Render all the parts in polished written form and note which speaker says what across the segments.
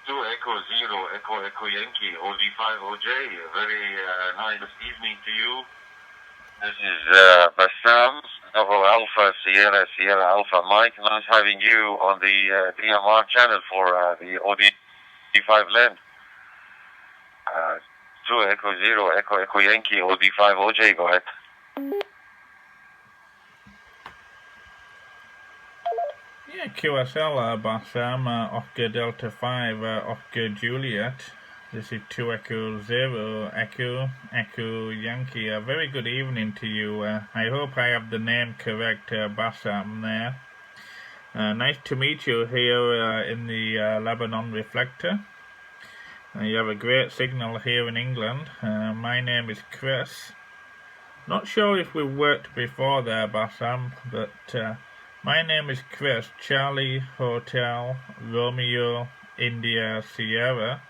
Speaker 1: 2E0EEY Yankee OD5OJ. Very nice evening to you. This is Bassam Alpha Sierra Alpha Mike. Nice having you on the DMR channel for the OD5 land. 2E0EEY Yankee OD5OJ. Go ahead.
Speaker 2: Yeah, QSL Bassam Oscar Delta 5 Oscar Juliet. This is 2E0 Echo Yankee. A very good evening to you. I hope I have the name correct, Bassam there. Nice to meet you here in the Lebanon reflector. You have a great signal here in England. My name is Chris. Not sure if we've worked before there, Bassam, but my name is Chris, Charlie Hotel Romeo India Sierra.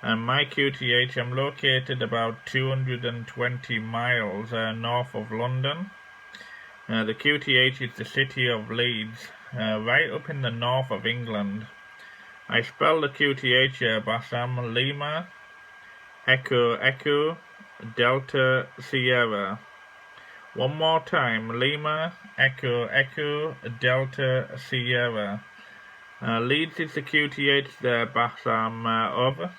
Speaker 2: And my QTH, I'm located about 220 miles north of London. The QTH is the city of Leeds, right up in the north of England. I spell the QTH Bassam Lima, Echo, Delta Sierra. One more time, Lima, Echo, Delta Sierra. Leeds is the QTH there, Bassam, over.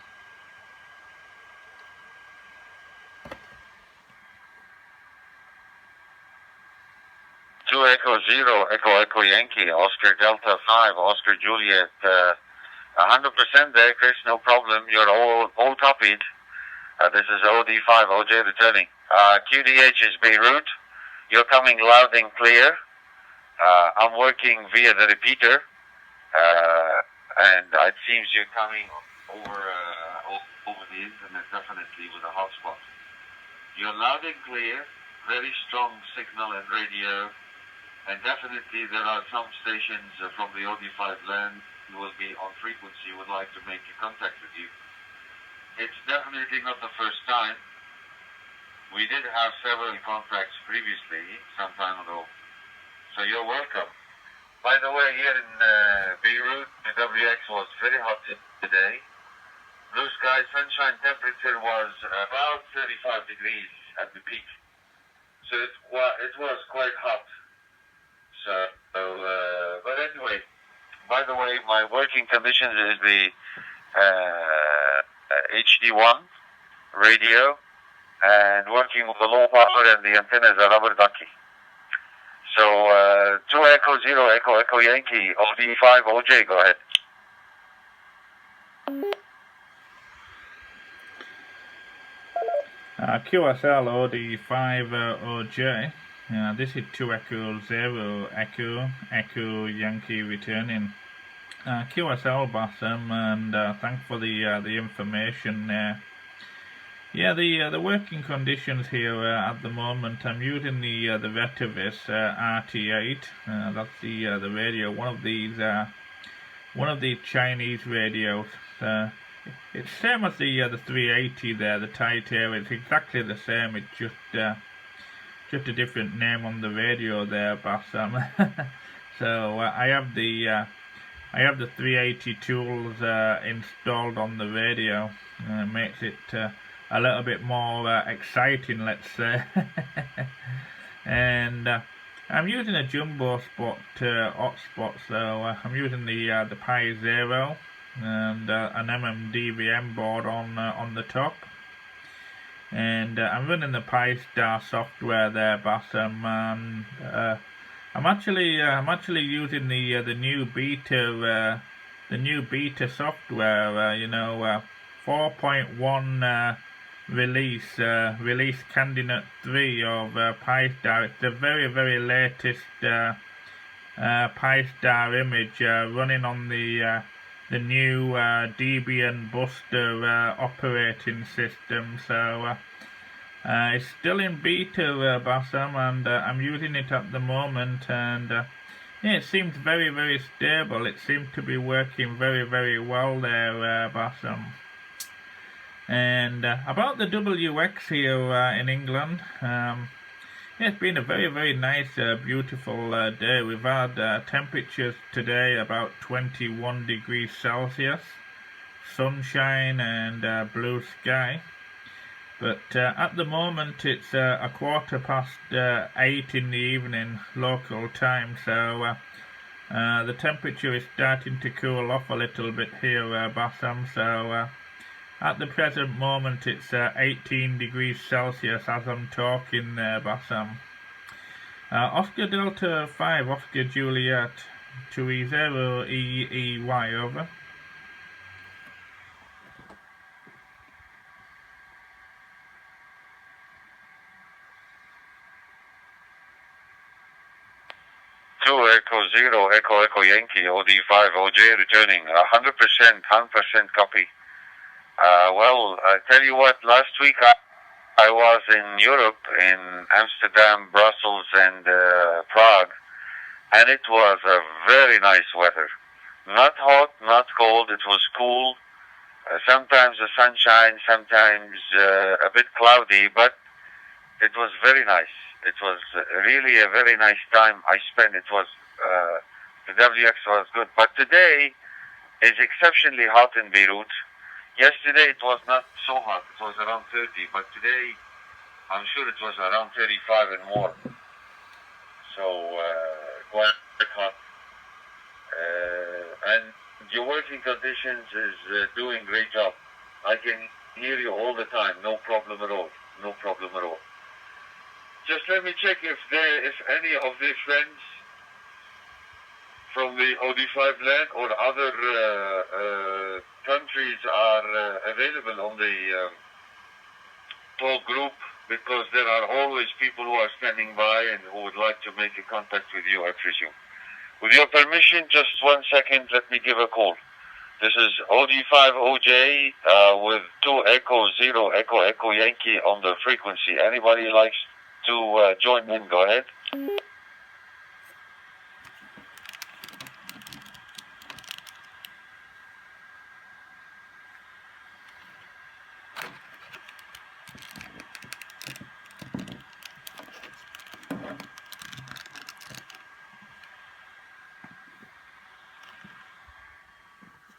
Speaker 1: Echo Yankee, Oscar Delta 5, Oscar Juliet, 100% there, Chris, no problem. You're all copied. This is OD5OJ returning. QDH is Beirut. You're coming loud and clear. I'm working via the repeater, and it seems you're coming over the internet, definitely with a hotspot. You're loud and clear, very strong signal and radio. And definitely there are some stations from the OD5 land who will be on frequency would like to make a contact with you. It's definitely not the first time. We did have several contacts previously, some time ago. So you're welcome. By the way, here in Beirut, the WX was very hot today. Blue sky, sunshine, temperature was about 35 degrees at the peak. So it was quite hot. But anyway, by the way, my working conditions is the HD1 radio and working with the low power and the antenna is a rubber ducky. So 2E0 Yankee OD5OJ, go ahead.
Speaker 2: QSL OD5OJ. This is 2E0 Echo Yankee returning. QSL Bassam, and thanks for the information there. The working conditions here at the moment. I'm using the Vetavis RT8. That's the radio. One of the Chinese radios. It's same as the 380 there, the tight air. It's exactly the same. It's just a different name on the radio there, Bassam. So I have the 380 tools installed on the radio. Makes it a little bit more exciting, let's say. And I'm using a jumbo spot hotspot, so I'm using the Pi Zero and an MMDVM board on the top. And I'm running the Pi Star software there, Bassam, and I'm actually using the new beta software, 4.1 release candidate 3 of Pi Star. It's the very latest Pi Star image running on the new Debian Buster operating system. So it's still in beta, Bassam, and I'm using it at the moment, and it seems very stable. It seems to be working very well there, Bassam. And about the WX here in England, it's been a very nice, beautiful day. We've had temperatures today about 21 degrees Celsius. sunshine and blue sky. But at the moment it's a quarter past 8 in the evening local time, so the temperature is starting to cool off a little bit here, Bassam. So at the present moment it's 18 degrees Celsius as I'm talking, Bassam. Oscar Delta 5, Oscar Juliet, 2E0EEY, over.
Speaker 1: Echo Zero, Echo Yankee, OD5OJ returning, 100% copy. Well, I tell you what, last week I was in Europe, in Amsterdam, Brussels, and Prague, and it was a very nice weather. Not hot, not cold, it was cool. Sometimes the sunshine, sometimes a bit cloudy, but it was very nice. It was really a very nice time I spent. It was, the WX was good. But today is exceptionally hot in Beirut. Yesterday it was not so hot. It was around 30. But today, I'm sure it was around 35 and more. So, quite hot. And your working conditions is doing great job. I can hear you all the time. No problem at all. No problem at all. Just let me check if any of their friends from the OD5 land or other countries are available on the talk group, because there are always people who are standing by and who would like to make a contact with you, I presume. With your permission, just 1 second, let me give a call. This is OD5OJ with 2 Echo 0 Echo Yankee on the frequency. Anybody likes to join in, go ahead.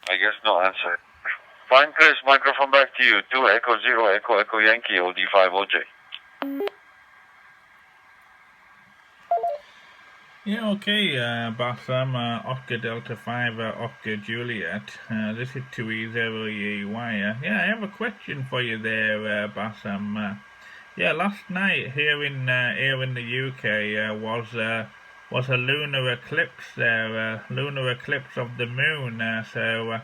Speaker 1: I guess no answer. Fine, Chris, microphone back to you. 2 Echo 0 Echo Yankee, OD5OJ.
Speaker 2: Yeah, okay, Bassam, Oscar Delta 5, Oscar Juliet. This is 2E0EEY. Yeah, I have a question for you there, Bassam. Yeah, last night here in the UK was a lunar eclipse there, lunar eclipse of the moon. So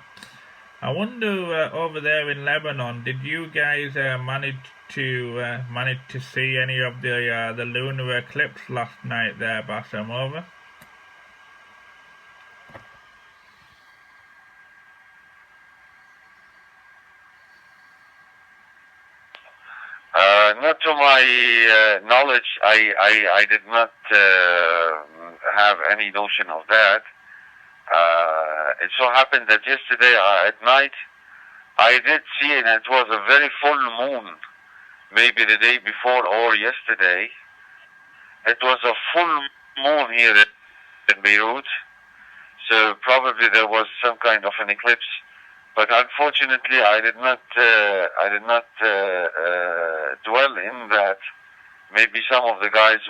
Speaker 2: I wonder over there in Lebanon, did you guys manage to see any of the lunar eclipse last night there, Bassam, over?
Speaker 1: Not to my knowledge, I did not have any notion of that. It so happened that yesterday at night, I did see it, and it was a very full moon, maybe the day before or yesterday. It was a full moon here in Beirut, so probably there was some kind of an eclipse. But unfortunately, I did not dwell in that. Maybe some of the guys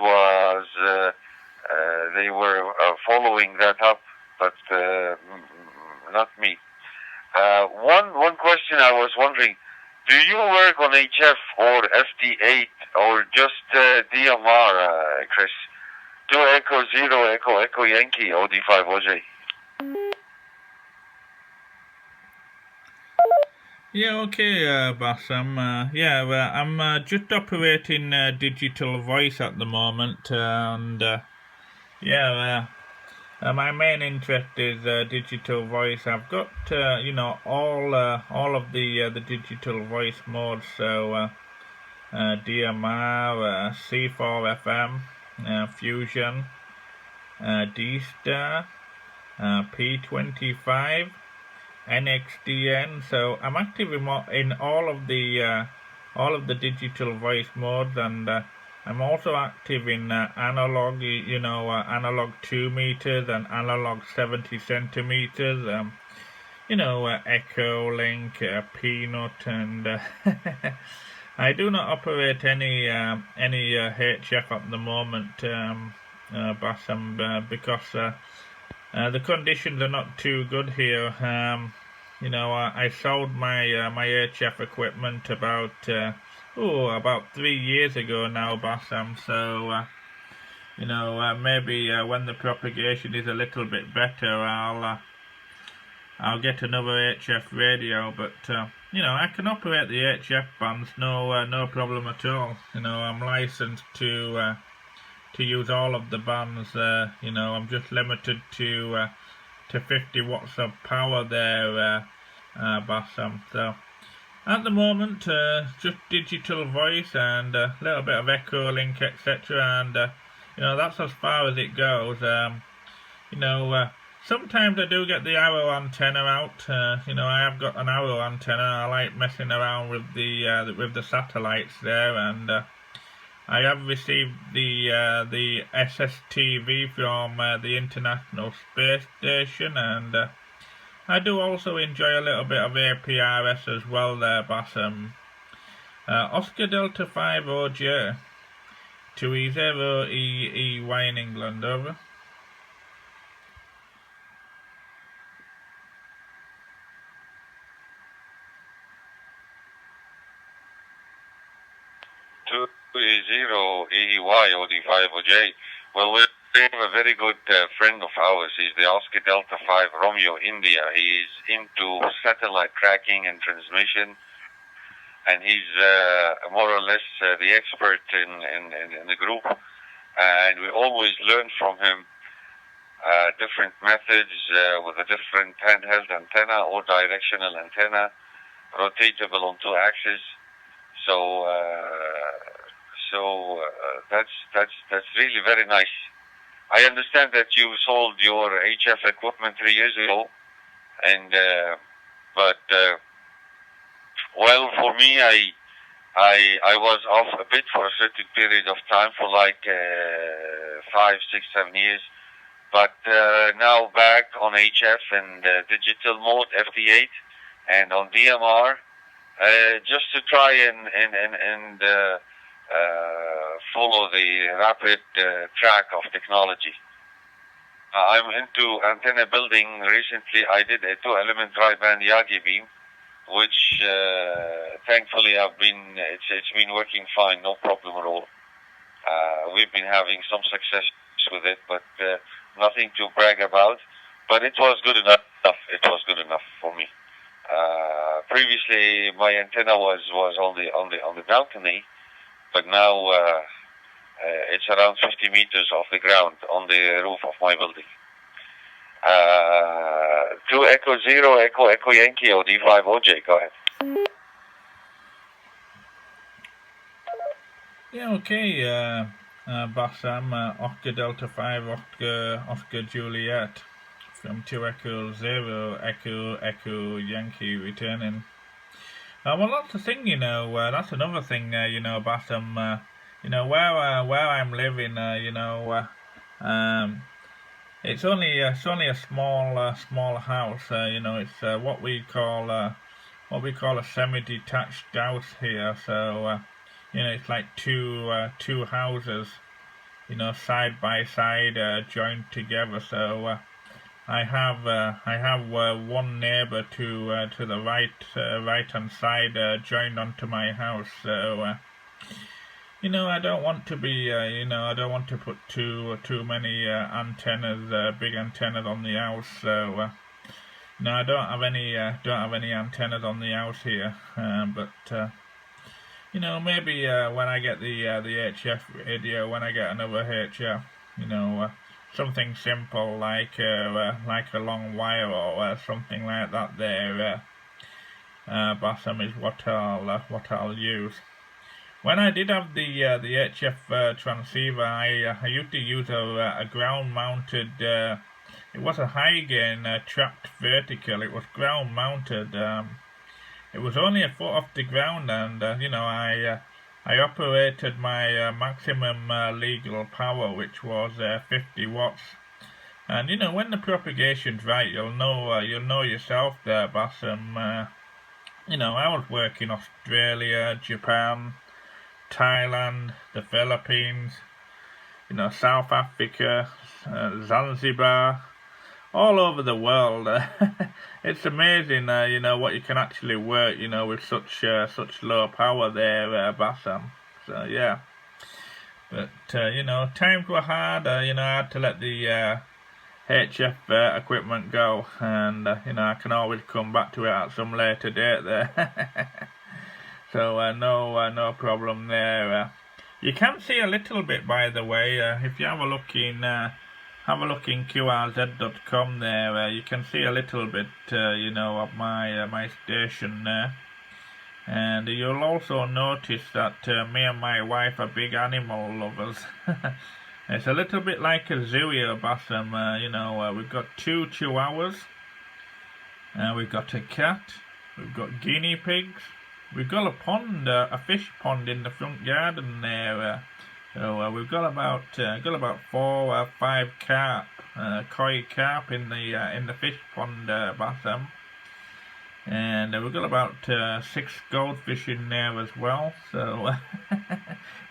Speaker 1: they were following that up, but not me. One question I was wondering: do you work on HF or FT8 or just DMR, Chris? 2 Echo 0 Echo Yankee, OD5OJ.
Speaker 2: Yeah, okay, Bassam. Yeah, I'm just operating digital voice at the moment, and yeah, my main interest is digital voice. I've got all of the digital voice modes. So DMR, C4FM, Fusion, D-Star, P25. NXDN. So I'm active in all of the digital voice modes, and I'm also active in analog, analog 2 meters and analog 70 centimeters. Echo, Link, Peanut, and I do not operate any HF at the moment, Bassam, because the conditions are not too good here. I sold my my HF equipment about 3 years ago now, Bassam. So maybe when the propagation is a little bit better, I'll get another HF radio. But I can operate the HF bands, no problem at all. I'm licensed to use all of the bands. I'm just limited to 50 watts of power there, Bassam. So at the moment, just digital voice and a little bit of echo, link, etc. And that's as far as it goes. Sometimes I do get the arrow antenna out. I have got an arrow antenna. I like messing around with the satellites there, and I have received the SSTV from the International Space Station, and I do also enjoy a little bit of APRS as well there, Bassam. Oscar Delta 5OJ, 2E0EEY in England, over.
Speaker 1: OD5OJ. Well, we have a very good friend of ours. He's the Oscar Delta 5 Romeo India. He's into satellite tracking and transmission, and he's more or less the expert in the group. And we always learn from him different methods with a different handheld antenna or directional antenna, rotatable on 2 axes. So that's really very nice. I understand that you sold your HF equipment 3 years ago, and well, for me, I was off a bit for a certain period of time, for like 5, 6, 7 years, but now back on HF and digital mode, FT8, and on DMR, just to try and follow the rapid track of technology. I'm into antenna building. Recently, I did a 2-element tri-band Yagi beam, which thankfully it's been working fine, no problem at all. We've been having some success with it, but nothing to brag about. But it was good enough. It was good enough for me. Previously, my antenna was on the balcony, but now it's around 50 meters off the ground on the roof of my building. 2 Echo 0 Echo Yankee OD5OJ. Go ahead.
Speaker 2: Yeah, okay. Bassam, Oscar Delta 5 Oscar Juliet from 2 Echo 0 Echo Yankee returning. Well, that's the thing, that's another thing, Bassam, where I'm living, it's only a small house, it's what we call a semi-detached house here. So it's like two houses, side by side, joined together. So I have one neighbor to the right hand side joined onto my house. So I don't want to be I don't want to put too many antennas, big antennas on the house. So I don't have any antennas on the house here. But maybe when I get the HF radio, when I get another HF, something simple like a long wire or something like that. There, Bassam is what I'll use. When I did have the HF transceiver, I used to use a ground-mounted. It was a high gain tracked vertical. It was ground-mounted. It was only a foot off the ground, and I operated my maximum legal power, which was 50 watts, And you know, when the propagation's right, you'll know yourself there, Bassam. You know, I was working Australia, Japan, Thailand, the Philippines, you know, South Africa, Zanzibar, all over the world. It's amazing, you know, what you can actually work, you know, with such low power there, Bassam. So yeah, but you know, times were hard. You know, I had to let the HF equipment go, and you know, I can always come back to it at some later date there. So no problem there. You can see a little bit, by the way, if you have a look in QRZ.com there. You can see a little bit, you know, of my station there. And you'll also notice that me and my wife are big animal lovers. It's a little bit like a zoo here, Bassam. You know, we've got 2 chihuahuas, we've got a cat, we've got guinea pigs, we've got a pond, a fish pond in the front garden there. So we've got about 4 or 5 carp, koi carp in the fish pond, Bassam. And we've got about 6 goldfish in there as well. So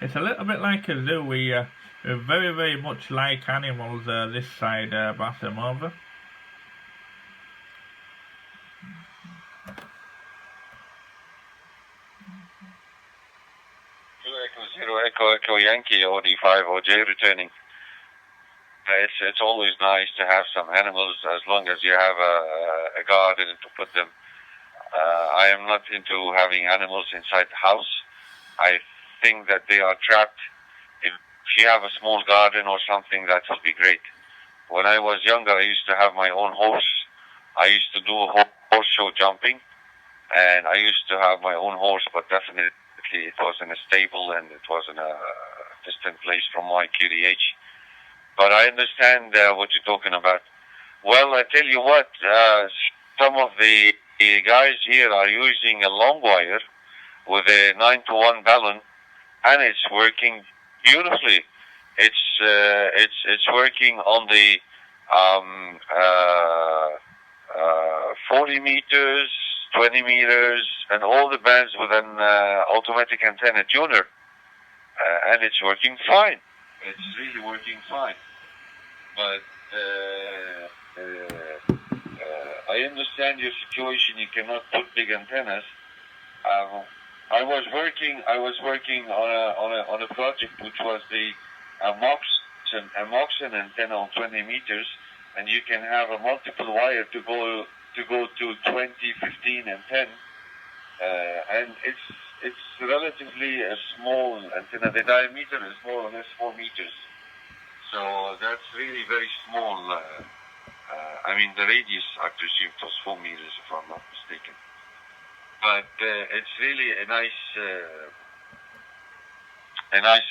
Speaker 2: it's a little bit like a zoo. We're very, very much like animals this side, Bassam, over.
Speaker 1: Echo Yankee OD5OJ returning. It's always nice to have some animals as long as you have a garden to put them. I am not into having animals inside the house. I think that they are trapped. If you have a small garden or something, that will be great. When I was younger, I used to have my own horse. I used to do horse show jumping, and I used to have my own horse, but definitely it was in a stable and it was in a distant place from my QDH. But I understand what you're talking about. Well, I tell you what, some of the guys here are using a long wire with a 9-to-1 balun, and it's working beautifully. It's working on the 40 meters, 20 meters, and all the bands with an automatic antenna tuner, and it's working fine. It's really working fine. But I understand your situation. You cannot put big antennas. I was working on a project which was the Moxon antenna on 20 meters, and you can have a multiple wire to go to 20, 15, and 10, and it's relatively a small antenna. The diameter is more or less 4 meters, so that's really very small. I mean, the radius, I presume, was 4 meters, if I'm not mistaken. But it's really a nice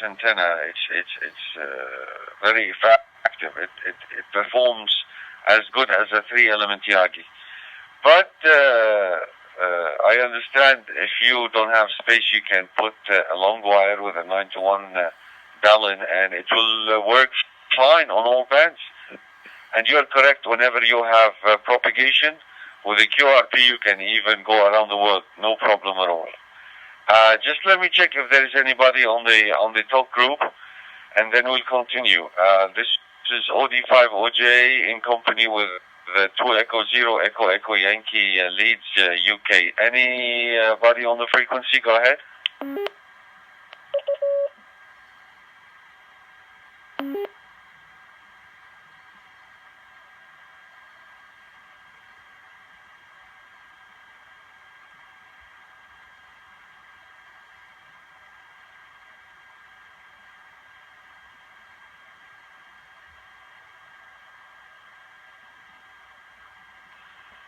Speaker 1: antenna. It's very effective. It performs as good as a 3-element Yagi. But I understand if you don't have space, you can put a long wire with a 9-to-1 balun, and it will work fine on all bands. And you're correct. Whenever you have propagation with a QRP, you can even go around the world, no problem at all. Just let me check if there is anybody on the talk group, and then we'll continue. This is OD5OJ in company with the 2E0EEY Yankee Leeds UK. Anybody on the frequency? Go ahead.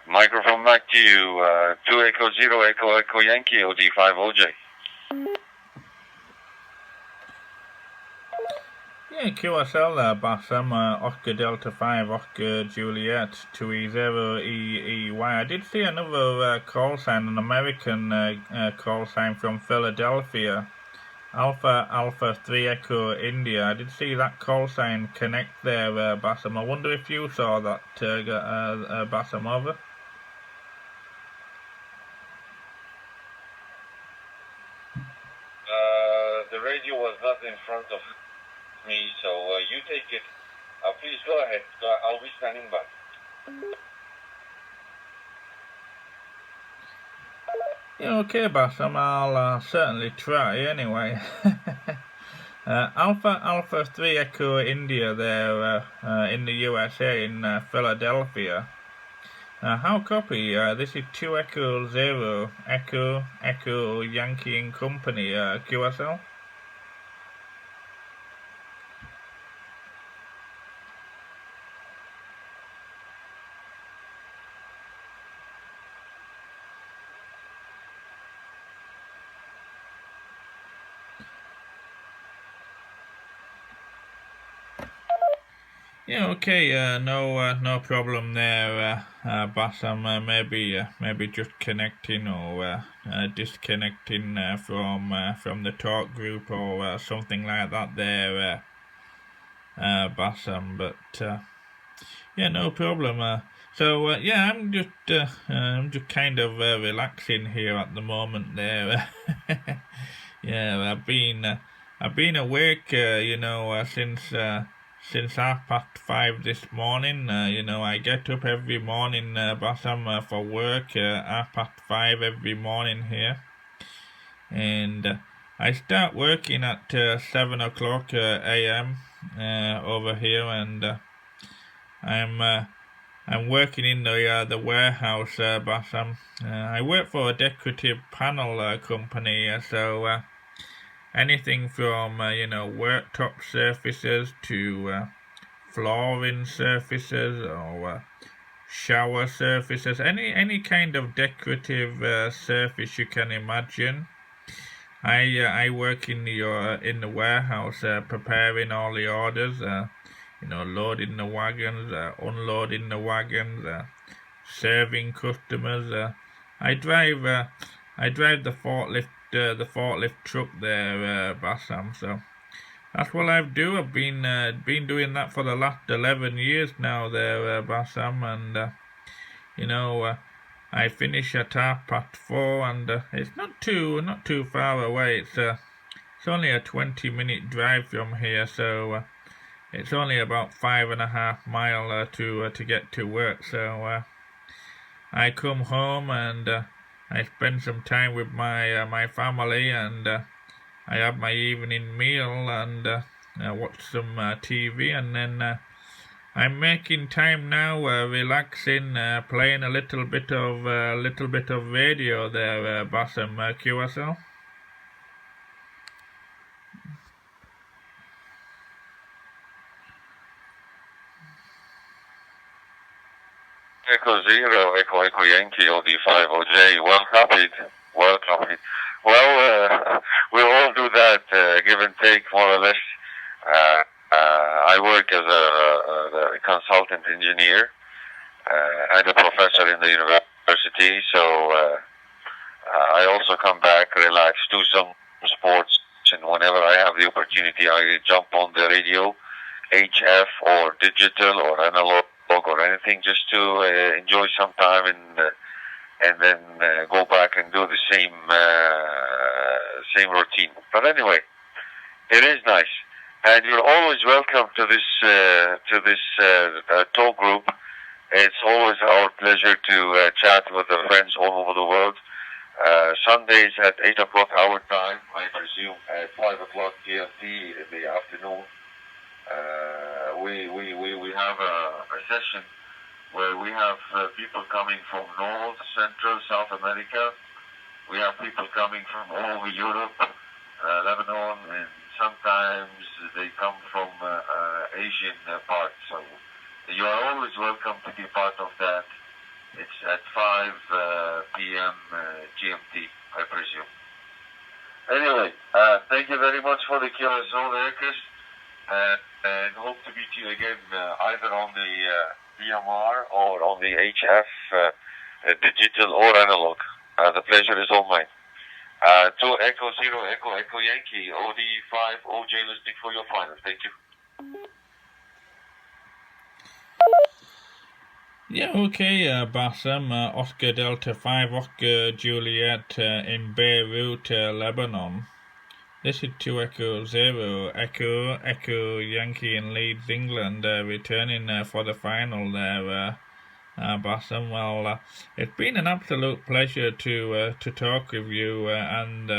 Speaker 1: Microphone back to you. 2E0EEY Yankee OD5OJ.
Speaker 2: Yeah, QSL there, Bassam, Oscar Delta 5, Oscar Juliet, 2E0EEY. I did see another call sign, an American call sign from Philadelphia. Alpha 3 Echo India. I did see that call sign connect there, Bassam. I wonder if you saw that, Bassam, over?
Speaker 1: The radio was not in front of me, so you take it. Please go ahead. I'll be standing by.
Speaker 2: Yeah, okay, Bassam. I'll certainly try anyway. Alpha 3 Echo India there in the USA, in Philadelphia. How copy? This is 2 Echo 0 Echo Yankee and Company, QSL. Yeah, okay, no problem there, Bassam. Maybe just connecting or disconnecting from the talk group or something like that there, Bassam. But yeah, no problem. So yeah, I'm just kind of relaxing here at the moment there. Yeah, I've been awake, since 5:30 this morning. I get up every morning, Bassam, for work, 5:30 every morning here, and I start working at 7 o'clock a.m. Over here, and I'm working in the warehouse, Bassam. I work for a decorative panel company, so anything from worktop surfaces to flooring surfaces or shower surfaces, any kind of decorative surface you can imagine. I work in the warehouse, preparing all the orders. Loading the wagons, unloading the wagons, serving customers. I drive the forklift truck there, Bassam. So that's what I do. I've been doing that for the last 11 years now there, Bassam, and I finish at 4:30, and it's not too far away. It's only a 20-minute drive from here, so it's only about 5.5 miles to get to work. So I come home and I spend some time with my family, and I have my evening meal and watch some TV, and then I'm making time now, relaxing, playing a little bit of radio there, Bassam, QSL.
Speaker 1: Echo 0, Echo Yankee, OD5OJ. Well copied. Well copied. Well, we all do that, give and take, more or less. I work as a consultant engineer and a professor in the university, so I also come back, relax, do some sports, and whenever I have the opportunity, I jump on the radio, HF or digital or analog or anything, just to enjoy some time and then go back and do the same routine. But anyway, it is nice, and you're always welcome to this talk group. It's always our pleasure to chat with the friends all over the world. Sundays at 8 o'clock our time, I presume at 5 o'clock GMT in the afternoon. We have a session where we have people coming from North, Central, South America. We have people coming from all over Europe, Lebanon, and sometimes they come from Asian parts. So you are always welcome to be part of that. It's at 5 p.m. GMT, I presume. Anyway, thank you very much for the QSL there, Chris. And hope to meet you again either on the DMR or on the HF, digital or analog. The pleasure is all mine. 2 Echo 0 Echo Echo Yankee OD5OJ listening for your final. Thank you.
Speaker 2: Yeah, okay, Bassam, Oscar Delta 5, Oscar Juliet in Beirut, Lebanon. This is 2 Echo 0 Echo Echo Yankee in Leeds, England, returning for the final there, Bassam. Well, it's been an absolute pleasure to talk with you and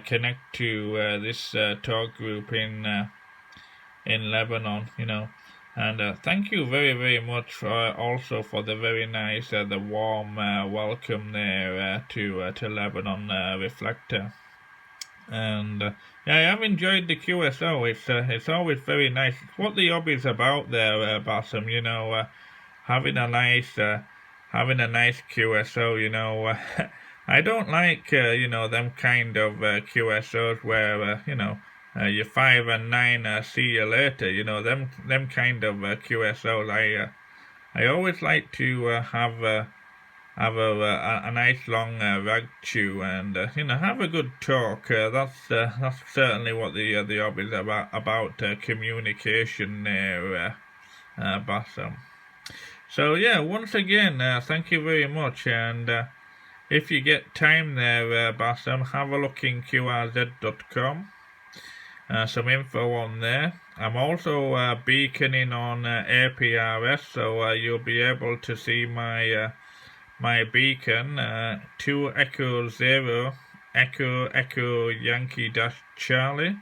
Speaker 2: connect to this talk group in Lebanon. And thank you very, very much also for the very nice, the warm welcome there to Lebanon Reflector. And yeah, I have enjoyed the QSO. It's always very nice. It's what the hobby's about there, Bassam. Having a nice QSO. I don't like them kind of QSOs where you're 5 and 9, see you later. Them kind of QSOs. I always like to have a nice long rag chew and have a good talk. That's certainly what the hobby's about communication there, Bassam. So yeah, once again, thank you very much. And if you get time there, Bassam, have a look in qrz.com. Some info on there. I'm also beaconing on APRS, so you'll be able to see my beacon 2 Echo 0 Echo Echo Yankee Charlie.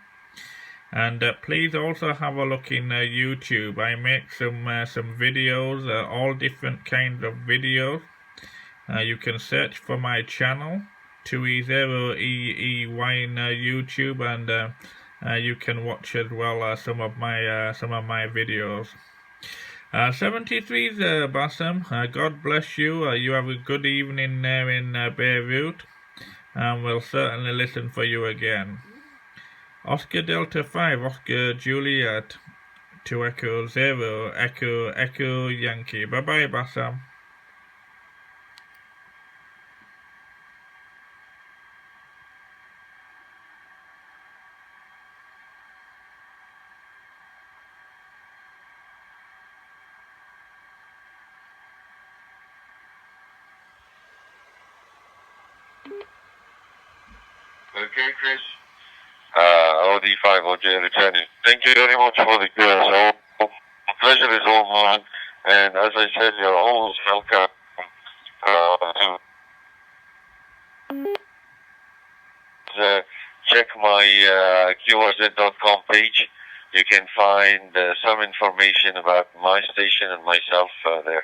Speaker 2: And please also have a look in YouTube. I make some videos, all different kinds of videos. You can search for my channel 2E0EEY in YouTube, and you can watch as well some of my videos. 73's Bassam. God bless you. You have a good evening there in Beirut, and we'll certainly listen for you again. Oscar Delta 5, Oscar Juliet, 2 Echo 0, Echo Echo Yankee. Bye bye, Bassam.
Speaker 1: Okay, Chris. OD5OJ returning. Thank you very much for the QSO. The pleasure is all mine. And as I said, you're always welcome to check my qrz.com page. You can find some information about my station and myself there.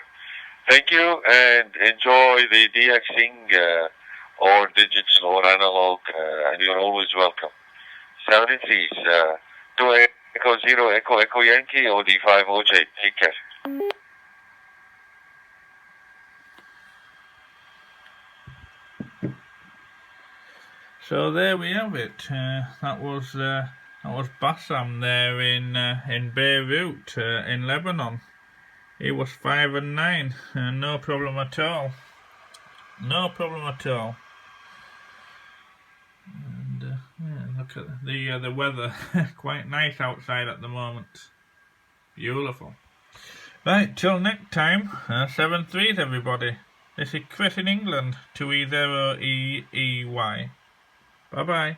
Speaker 1: Thank you, and enjoy the DXing or digital or analog, and you're always welcome. 73's 2 Echo 0 Echo Echo Yankee OD5OJ. Take care.
Speaker 2: So there we have it. That was Bassam there in Beirut in Lebanon. He was 5 and 9, no problem at all. No problem at all. And yeah, look at the weather, quite nice outside at the moment. Beautiful. Right, till next time. 7-3's everybody. This is Chris in England. 2E0EEY. Bye bye.